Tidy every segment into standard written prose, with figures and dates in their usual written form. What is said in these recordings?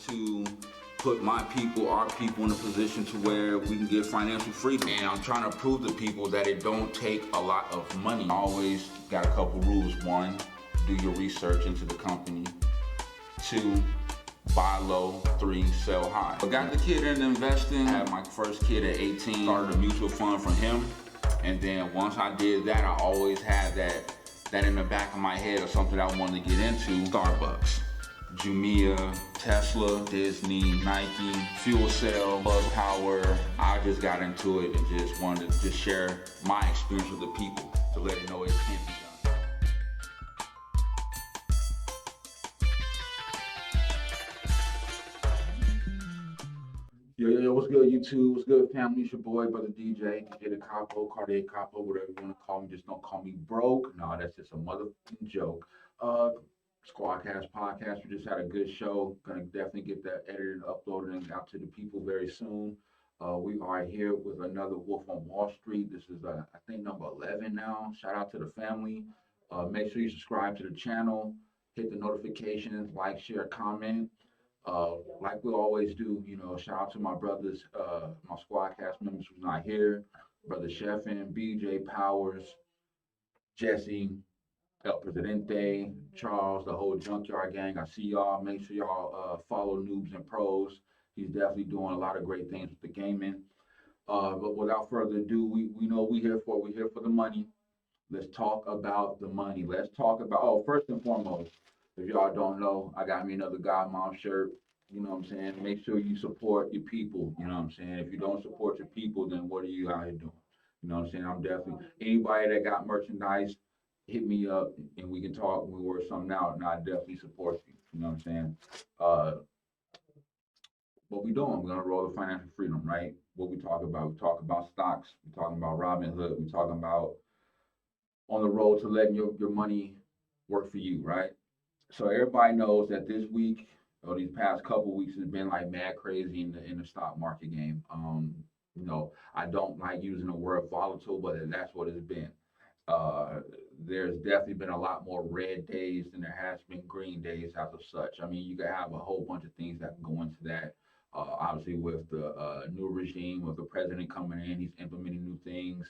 to put my people, our people, in a position to where we can get financial freedom. And I'm trying to prove to people that it don't take a lot of money. I always got a couple rules. One, do your research into the company. Two, buy low. Three, sell high. I got the kid in investing. I had my first kid at 18. Started a mutual fund from him. And then once I did that, I always had that in the back of my head of something I wanted to get into. Starbucks, Jumia, Tesla, Disney, Nike, fuel cell, plug power. I just got into it and just wanted to just share my experience with the people to let them know it can be done. Yo, what's good, YouTube? What's good, family? It's your boy, Brother DJ the Capo, Cardiac Capo, whatever you want to call me. Just don't call me broke. No, that's just a motherfucking joke. Squadcast podcast. We just had a good show. Gonna definitely get that edited, uploaded, and out to the people very soon. We are here with another Wolf on Wall Street. This is, I think, number 11 now. Shout out to the family. Make sure you subscribe to the channel, hit the notifications, like, share, comment. Like we always do, shout out to my brothers, my squad cast members who's not here, Brother Sheffin, BJ Powers, Jesse, El Presidente, Charles, the whole Junkyard Gang. I see y'all. Make sure y'all follow Noobs and Pros. He's definitely doing a lot of great things with the gaming. But without further ado, we know we're here for the money. Let's talk about the money. Let's talk about, first and foremost, if y'all don't know, I got me another God Mom shirt. You know what I'm saying? Make sure you support your people. You know what I'm saying? If you don't support your people, then what are you out here doing? You know what I'm saying? I'm definitely, anybody that got merchandise, hit me up and we can talk and we work something out, and I definitely support you. You know what I'm saying? What we doing? We're gonna roll the financial freedom, right? What we talk about? We talk about stocks. We talking about Robinhood. We talking about on the road to letting your money work for you, right? So everybody knows that this week or these past couple weeks has been like mad crazy in the stock market game. I don't like using the word volatile, but that's what it's been. There's definitely been a lot more red days than there has been green days as of such. I mean, you can have a whole bunch of things that can go into that. Obviously, with the new regime, with the president coming in, he's implementing new things,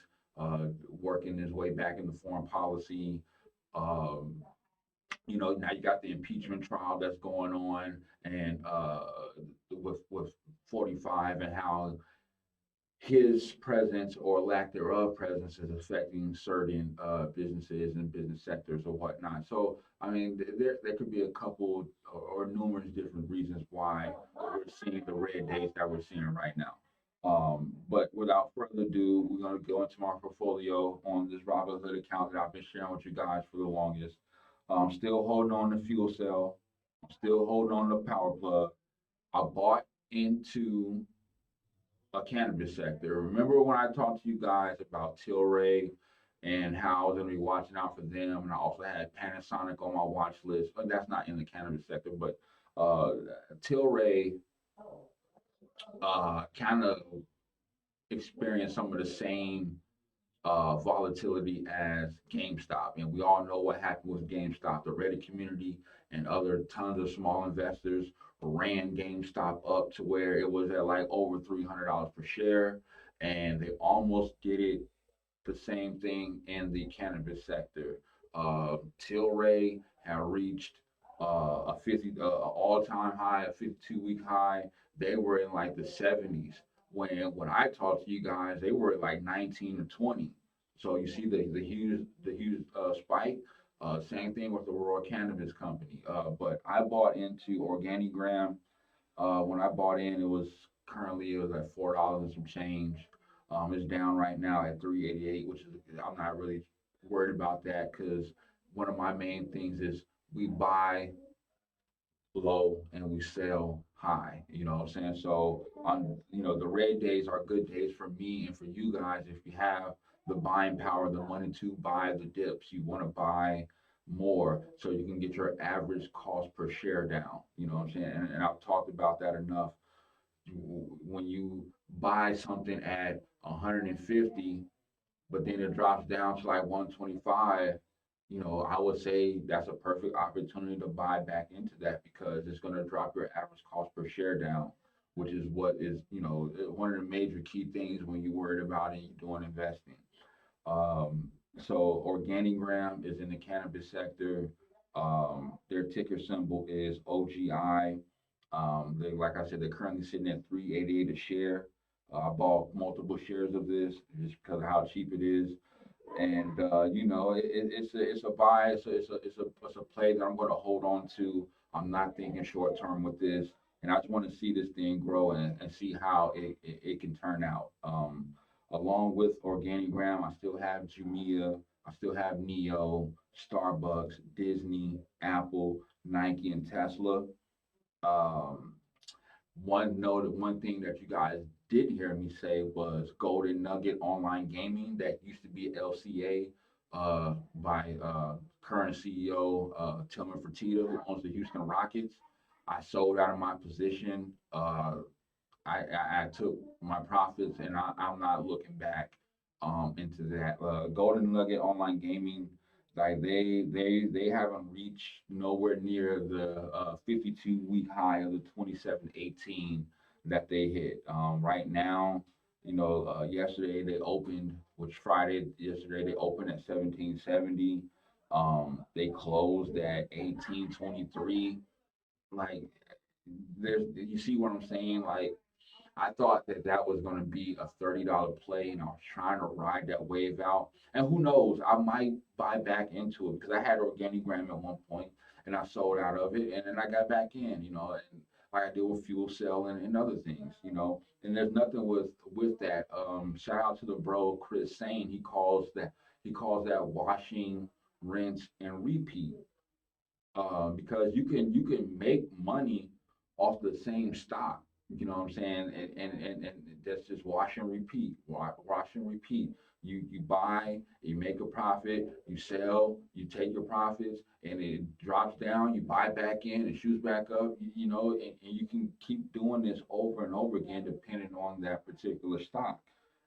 working his way back into foreign policy. Um, now you got the impeachment trial that's going on, and with 45 and how his presence or lack thereof presence is affecting certain businesses and business sectors or whatnot. So, I mean, there could be a couple or numerous different reasons why we're seeing the red days that we're seeing right now. But without further ado, we're going to go into my portfolio on this Robinhood account that I've been sharing with you guys for the longest. I'm still holding on to fuel cell. I'm still holding on to power plug. I bought into a cannabis sector. Remember when I talked to you guys about Tilray and how I was going to be watching out for them, and I also had Panasonic on my watch list. But that's not in the cannabis sector, but Tilray kind of experienced some of the same volatility as GameStop. And we all know what happened with GameStop. The Reddit community and other tons of small investors ran GameStop up to where it was at like over $300 per share. And they almost did it the same thing in the cannabis sector. Tilray had reached a 50 all-time high, a 52-week high. They were in like the 70s. When I talked to you guys, they were at like 19 or 20. So you see the huge spike. Same thing with the Royal Cannabis Company. But I bought into Organigram. When I bought in, it was at $4 and some change. It's down right now at 388, which is, I'm not really worried about that because one of my main things is we buy low and we sell high. You know what I'm saying? So the red days are good days for me and for you guys. If you have the buying power, the money to buy the dips, you want to buy more so you can get your average cost per share down. You know what I'm saying? And I've talked about that enough. When you buy something at 150, but then it drops down to like 125, I would say that's a perfect opportunity to buy back into that because it's going to drop your average cost per share down, which is what is, one of the major key things when you're worried about and you're doing investing. Um, so Organigram is in the cannabis sector. Their ticker symbol is OGI. Like I said, they're currently sitting at 388 a share. I bought multiple shares of this just because of how cheap it is, and it's a buy. It's a play that I'm going to hold on to. I'm not thinking short term with this, and I just want to see this thing grow and see how it can turn out. Along with Organigram, I still have Jumia, I still have Neo, Starbucks, Disney, Apple, Nike, and Tesla. Um, one thing that you guys did hear me say was Golden Nugget Online Gaming that used to be LCA by current CEO Tillman Fertitta, who owns the Houston Rockets. I sold out of my position. I took my profits and I'm not looking back into that. Golden Nugget Online Gaming, like they haven't reached nowhere near the 52-week high of the 2718 that they hit. Right now, yesterday they opened, which Friday yesterday they opened at 1770. They closed at 1823. Like you see what I'm saying? Like I thought that that was going to be a $30 play, and I was trying to ride that wave out. And who knows, I might buy back into it because I had Organigram at one point, and I sold out of it, and then I got back in, and like I did with fuel cell and other things. And there's nothing with that. Shout out to the bro Chris Sane. He calls that washing, rinse, and repeat because you can make money off the same stock. You know what I'm saying? And that's just wash and repeat. Wash and repeat. You buy, you make a profit, you sell, you take your profits, and it drops down. You buy back in, it shoots back up. And you can keep doing this over and over again, depending on that particular stock.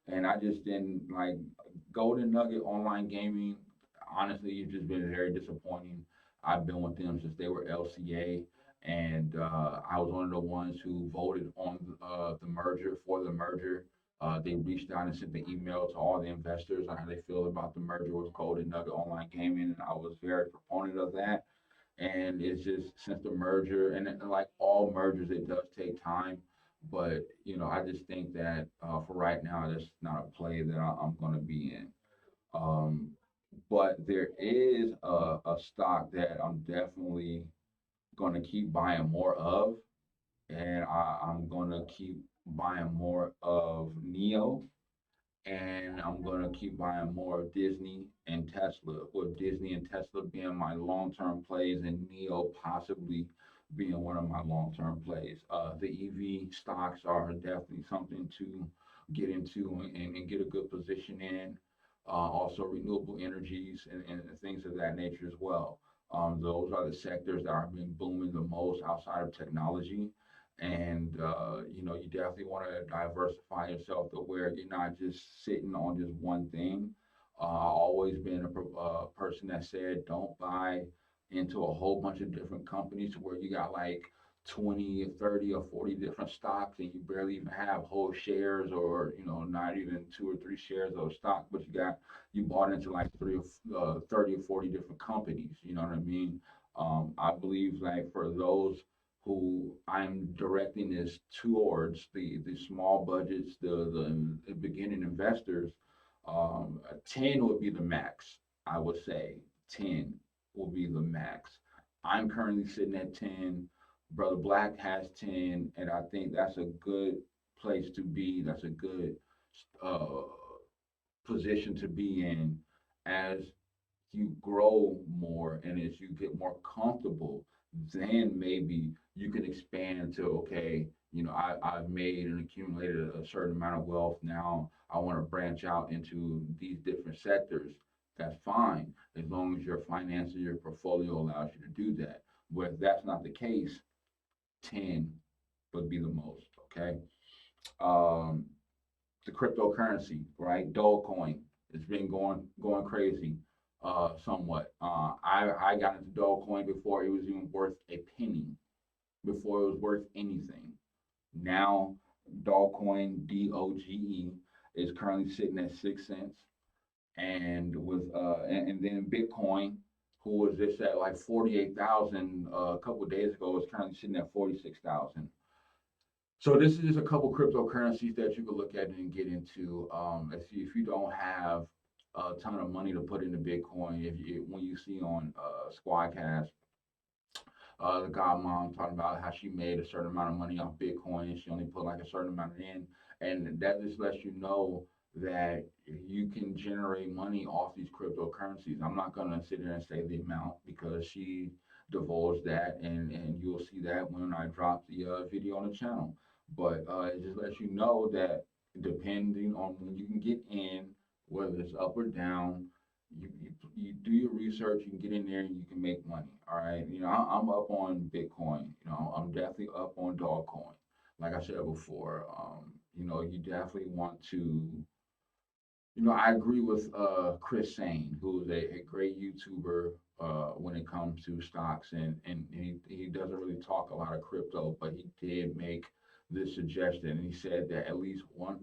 And I just didn't like Golden Nugget Online Gaming. Honestly, it's just been very disappointing. I've been with them since they were LCA, and I was one of the ones who voted on the merger for the merger. They reached out and sent the email to all the investors on how they feel about the merger with Golden Nugget Online Gaming, and I was very proponent of that. And it's just since the merger, and like all mergers, it does take time. But I just think that for right now, that's not a play that I'm going to be in. Um, but there is a stock that I'm definitely going to keep buying more of, and I'm going to keep buying more of Neo, and I'm going to keep buying more of Disney and Tesla, with Disney and Tesla being my long-term plays and Neo possibly being one of my long-term plays. The EV stocks are definitely something to get into and get a good position in. Also, renewable energies and things of that nature as well. Those are the sectors that have been booming the most outside of technology. And you definitely want to diversify yourself to where you're not just sitting on just one thing. I've always been a person that said don't buy into a whole bunch of different companies to where you got like 20 or 30 or 40 different stocks and you barely even have whole shares, or not even two or three shares of stock, but you bought into like 30 or 40 different companies. You know what I mean? I believe like for those who I'm directing this towards, the small budgets, the beginning investors, 10 would be the max. I would say 10 will be the max. I'm currently sitting at 10. Brother Black has 10, and I think that's a good place to be. That's a good uh, position to be in as you grow more and as you get more comfortable, then maybe you can expand to, okay, I've made and accumulated a certain amount of wealth. Now I want to branch out into these different sectors. That's fine as long as your finances, your portfolio allows you to do that. But if that's not the case, 10 would be the most. Okay. Um, the cryptocurrency, right? Dogecoin, it's been going crazy. somewhat. I got into Dogecoin before it was even worth a penny, before it was worth anything. Now, Dogecoin, DOGE, is currently sitting at 6 cents, and then Bitcoin, who was just at like 48,000 a couple of days ago, is currently sitting at 46,000. So this is just a couple cryptocurrencies that you could look at and get into. If you don't have a ton of money to put into Bitcoin, if you when you see on Squadcast, the godmom talking about how she made a certain amount of money off Bitcoin, and she only put like a certain amount in, and that just lets you know that you can generate money off these cryptocurrencies. I'm not gonna sit there and say the amount because she divulged that, and you'll see that when I drop the video on the channel. But it just lets you know that depending on when you can get in, whether it's up or down, you do your research, you can get in there and you can make money. All right. I'm up on Bitcoin. I'm definitely up on Dogecoin. Like I said before, you definitely want to, I agree with Chris Sane, who is a great YouTuber when it comes to stocks, and he doesn't really talk a lot of crypto, but he did make this suggestion, and he said that at least 1%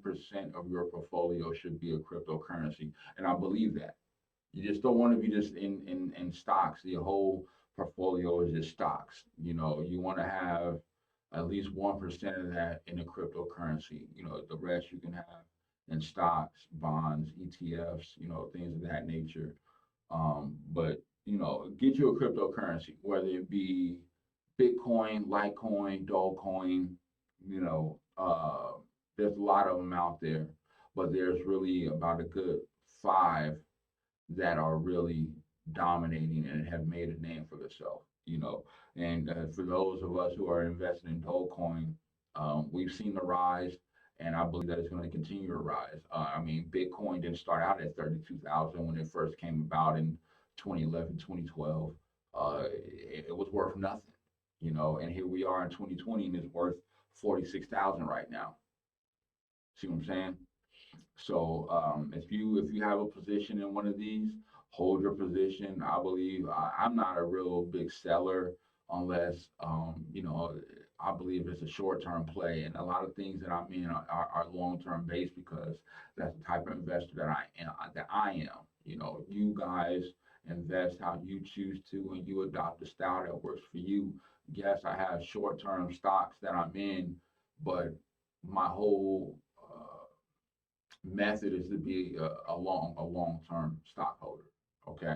of your portfolio should be a cryptocurrency, and I believe that. You just don't want to be just in stocks. Your whole portfolio is just stocks. You want to have at least 1% of that in a cryptocurrency. The rest you can have in stocks, bonds, ETFs, things of that nature. But get you a cryptocurrency, whether it be Bitcoin, Litecoin, Dogecoin. You know, there's a lot of them out there, but there's really about a good five that are really dominating and have made a name for themselves. And for those of us who are invested in Dogecoin, we've seen the rise, and I believe that it's going to continue to rise. I mean, Bitcoin didn't start out at 32,000 when it first came about in 2011, 2012. It was worth nothing, and here we are in 2020, and it's worth 46,000 right now. See what I'm saying? So if you have a position in one of these, hold your position. I believe I'm not a real big seller unless I believe it's a short term play, and a lot of things that I'm in are long term based because that's the type of investor that I am. You guys invest how you choose to, and you adopt a style that works for you. Yes, I have short term stocks that I'm in, but my whole method is to be a long term stockholder. Okay.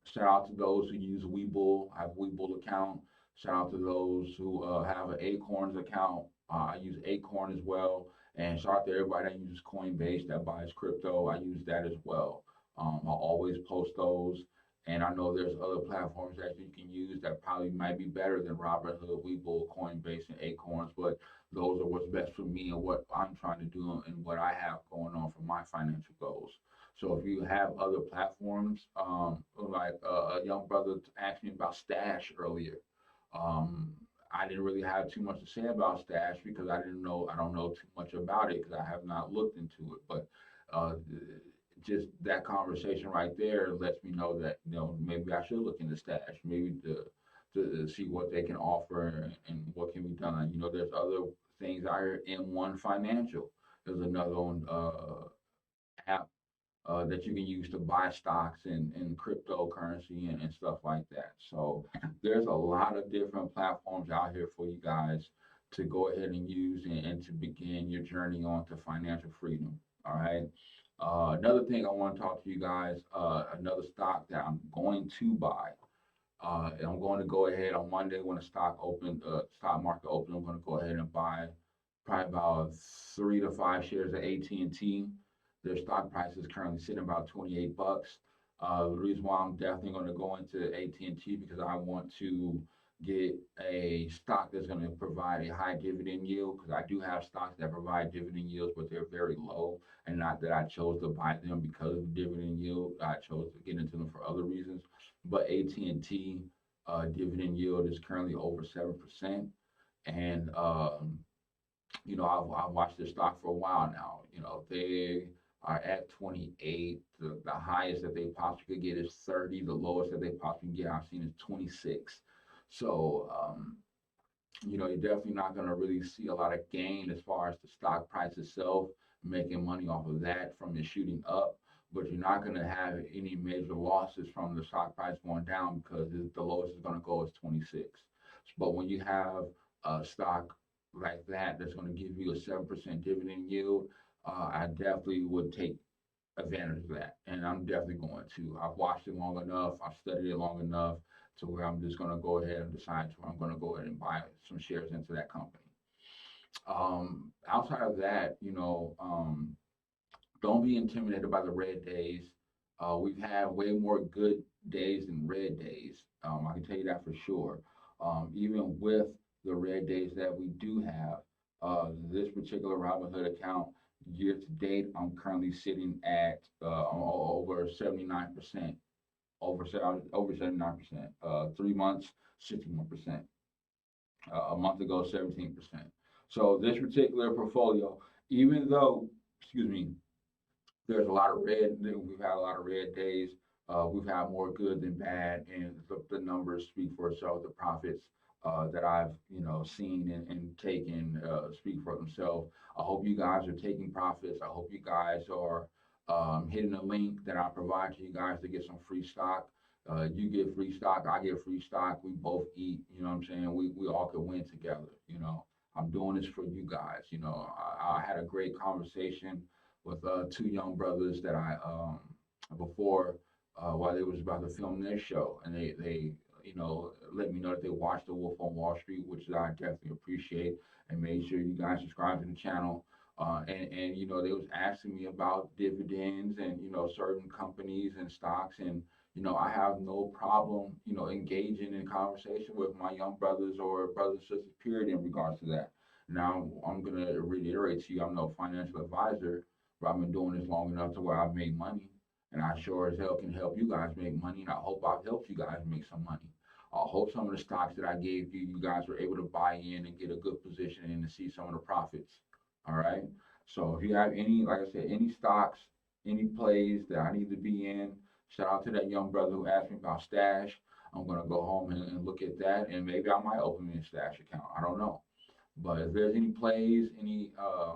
Shout out to those who use Webull. I have a Webull account. Shout out to those who have an Acorns account. I use Acorn as well. And shout out to everybody that uses Coinbase that buys crypto. I use that as well. I always post those. And I know there's other platforms that you can use that probably might be better than Robinhood, Webull, Coinbase, and Acorns, but those are what's best for me and what I'm trying to do and what I have going on for my financial goals. So if you have other platforms, like a young brother asked me about Stash earlier. I didn't really have too much to say about Stash because I don't know too much about it because I have not looked into it. But uh, just that conversation right there lets me know that maybe I should look into Stash, maybe to see what they can offer and what can be done. There's other things out here. M1 Financial is another one app that you can use to buy stocks and cryptocurrency and stuff like that. So there's a lot of different platforms out here for you guys to go ahead and use and to begin your journey on to financial freedom. All right. Another thing I want to talk to you guys, another stock that I'm going to buy. And I'm going to go ahead on Monday when the stock market open. I'm going to go ahead and buy probably about 3 to 5 shares of AT&T. Their stock price is currently sitting about 28 bucks. The reason why I'm definitely going to go into AT&T because I want to get a stock that's going to provide a high dividend yield because I do have stocks that provide dividend yields, but they're very low. And not that I chose to buy them because of the dividend yield. I chose to get into them for other reasons. But AT&T dividend yield is currently over 7%. And I've watched this stock for a while now. are at 28. The highest that they possibly could get is 30. The lowest that they possibly get I've seen is 26. So you're definitely not going to really see a lot of gain as far as the stock price itself, making money off of that from it shooting up. But you're not going to have any major losses from the stock price going down because the lowest is going to go is 26. But when you have a stock like that that's going to give you a 7% dividend yield, I definitely would take advantage of that. And I'm definitely going to. I've watched it long enough. I've studied it long enough to where I'm just going to go ahead and decide to where I'm going to go ahead and buy some shares into that company. Outside of that, don't be intimidated by the red days. We've had way more good days than red days. I can tell you that for sure. Even with the red days that we do have, this particular Robinhood account, year to date, I'm currently sitting at over 79%, over 79%. 3 months, 61%. A month ago, 17%. So this particular portfolio, even though, excuse me, there's a lot of red. We've had a lot of red days. We've had more good than bad, and the numbers speak for itself. The profits that I've seen and taken speak for themselves. I hope you guys are taking profits. I hope you guys are hitting the link that I provide to you guys to get some free stock. You get free stock, I get free stock. We both eat. You know what I'm saying? We all could win together. I'm doing this for you guys. I had a great conversation with two young brothers that I before while they was about to film their show, and they let me know that they watched The Wolf on Wall Street, which I definitely appreciate, and made sure you guys subscribe to the channel. And they was asking me about dividends and certain companies and stocks, and I have no problem engaging in conversation with my young brothers or brothers and sisters period in regards to that. Now I'm gonna reiterate to you, I'm no financial advisor, but I've been doing this long enough to where I've made money, and I sure as hell can help you guys make money, and I hope I've helped you guys make some money. I hope some of the stocks that I gave you, you guys were able to buy in and get a good position in and see some of the profits. All right. So if you have any, like I said, any stocks, any plays that I need to be in, shout out to that young brother who asked me about stash. I'm gonna go home and look at that, and maybe I might open me a stash account. I don't know. But if there's any plays, any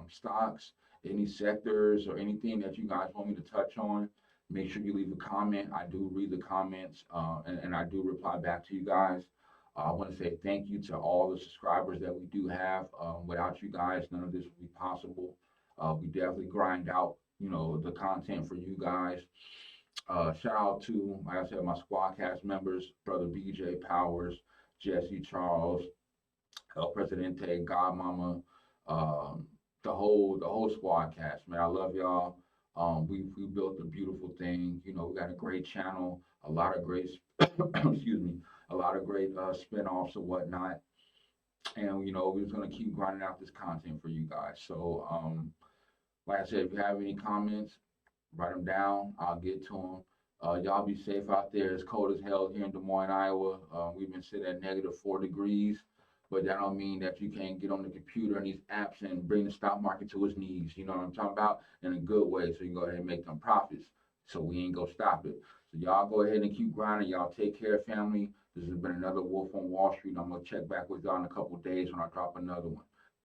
stocks, any sectors, or anything that you guys want me to touch on, make sure you leave a comment. I do read the comments, and I do reply back to you guys. I want to say thank you to all the subscribers that we do have. Without you guys, none of this would be possible. We definitely grind out, the content for you guys. Shout out to, like I said, my squad cast members, brother BJ Powers, Jesse Charles, El Presidente, Godmama, the whole squad cast, man. I love y'all. We built a beautiful thing. We got a great channel, a lot of great, excuse me, a lot of great spin-offs and whatnot. And we're just gonna keep grinding out this content for you guys. So, like I said, if you have any comments, write them down. I'll get to them. Y'all be safe out there. It's cold as hell here in Des Moines, Iowa. We've been sitting at -4 degrees, but that don't mean that you can't get on the computer and these apps and bring the stock market to its knees. You know what I'm talking about? In a good way, so you can go ahead and make them profits. So we ain't gonna stop it. So y'all go ahead and keep grinding. Y'all take care, family. This has been another Wolf on Wall Street. I'm gonna check back with y'all in a couple days when I drop another one.